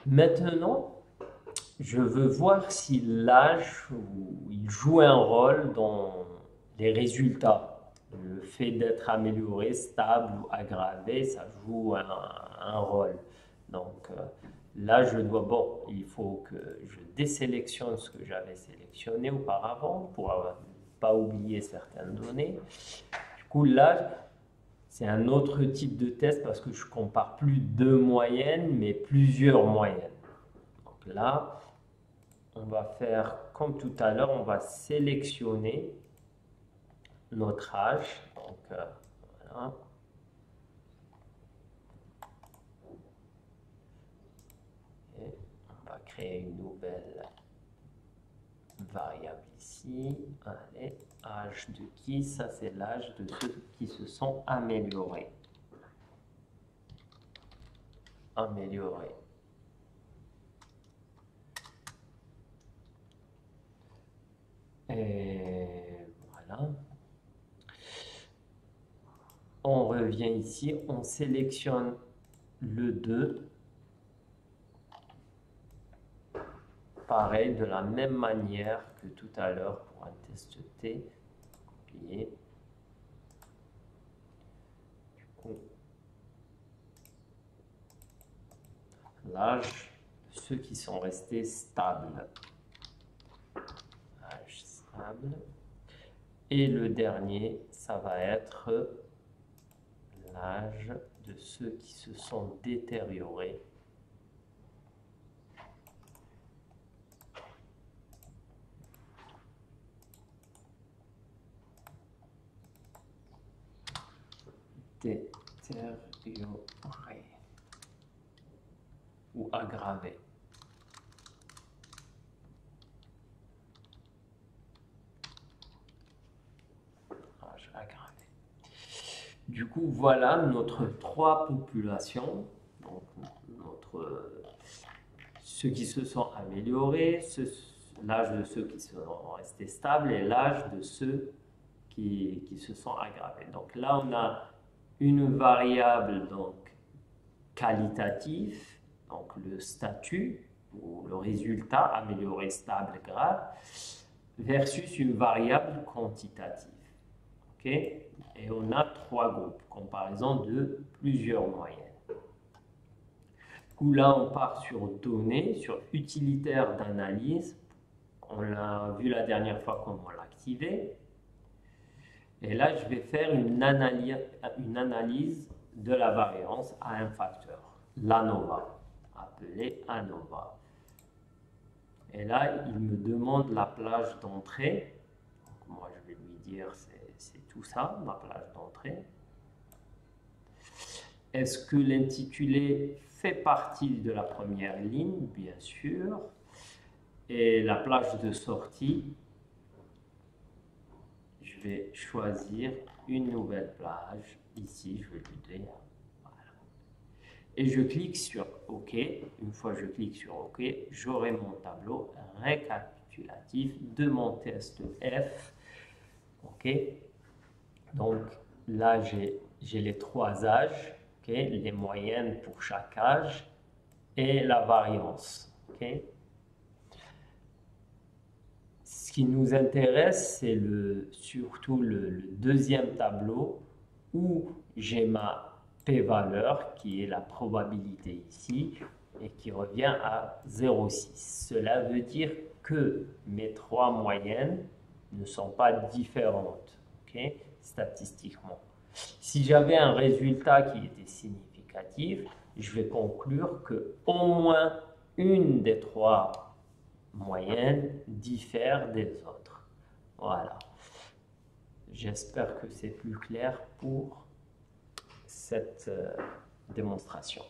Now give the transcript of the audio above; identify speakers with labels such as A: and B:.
A: Maintenant, je veux voir si l'âge il joue un rôle dans les résultats. Le fait d'être amélioré, stable ou aggravé, ça joue un rôle. Donc là, il faut que je désélectionne ce que j'avais sélectionné auparavant pour ne pas oublier certaines données. Du coup, là, c'est un autre type de test parce que je compare plus deux moyennes, mais plusieurs moyennes. Donc là, on va faire comme tout à l'heure, on va sélectionner notre âge. Donc voilà. Et on va créer une nouvelle variable ici. Allez, âge de qui? Ça, c'est l'âge de ceux qui se sont améliorés. Améliorés. Et voilà. On revient ici, on sélectionne le 2. Pareil, de la même manière que tout à l'heure pour un test T. Copier. Du coup, l'âge de ceux qui sont restés stables. Âge stable. Et le dernier, ça va être l'âge de ceux qui se sont détériorés. Détériorés ou aggravés. Âge aggravé. Du coup, voilà notre trois populations. Donc, ceux qui se sont améliorés, l'âge de ceux qui sont restés stables et l'âge de ceux qui se sont aggravés. Donc là, on a une variable donc, qualitative, donc le statut ou le résultat amélioré, stable, grave, versus une variable quantitative. OK? Et on a trois groupes, comparaison de plusieurs moyennes. Du coup, là, on part sur données, sur utilitaire d'analyse. On l'a vu la dernière fois comment l'activer. Et là, je vais faire une analyse de la variance à un facteur, l'ANOVA, appelé ANOVA. Et là, il me demande la plage d'entrée. Moi, je vais lui dire, c'est tout ça, ma plage d'entrée. Est-ce que l'intitulé fait partie de la première ligne? Bien sûr. Et la plage de sortie, je vais choisir une nouvelle plage. Ici, je vais lui dire, voilà. Et je clique sur OK. Une fois que je clique sur OK, j'aurai mon tableau récapitulatif de mon test F. OK. Donc là, j'ai les trois âges, okay, les moyennes pour chaque âge et la variance. Okay. Ce qui nous intéresse, c'est surtout le deuxième tableau où j'ai ma p-valeur qui est la probabilité ici et qui revient à 0,6. Cela veut dire que mes trois moyennes ne sont pas différentes, okay, statistiquement. Si j'avais un résultat qui était significatif, je vais conclure que au moins une des trois moyennes diffère des autres. Voilà. J'espère que c'est plus clair pour cette démonstration.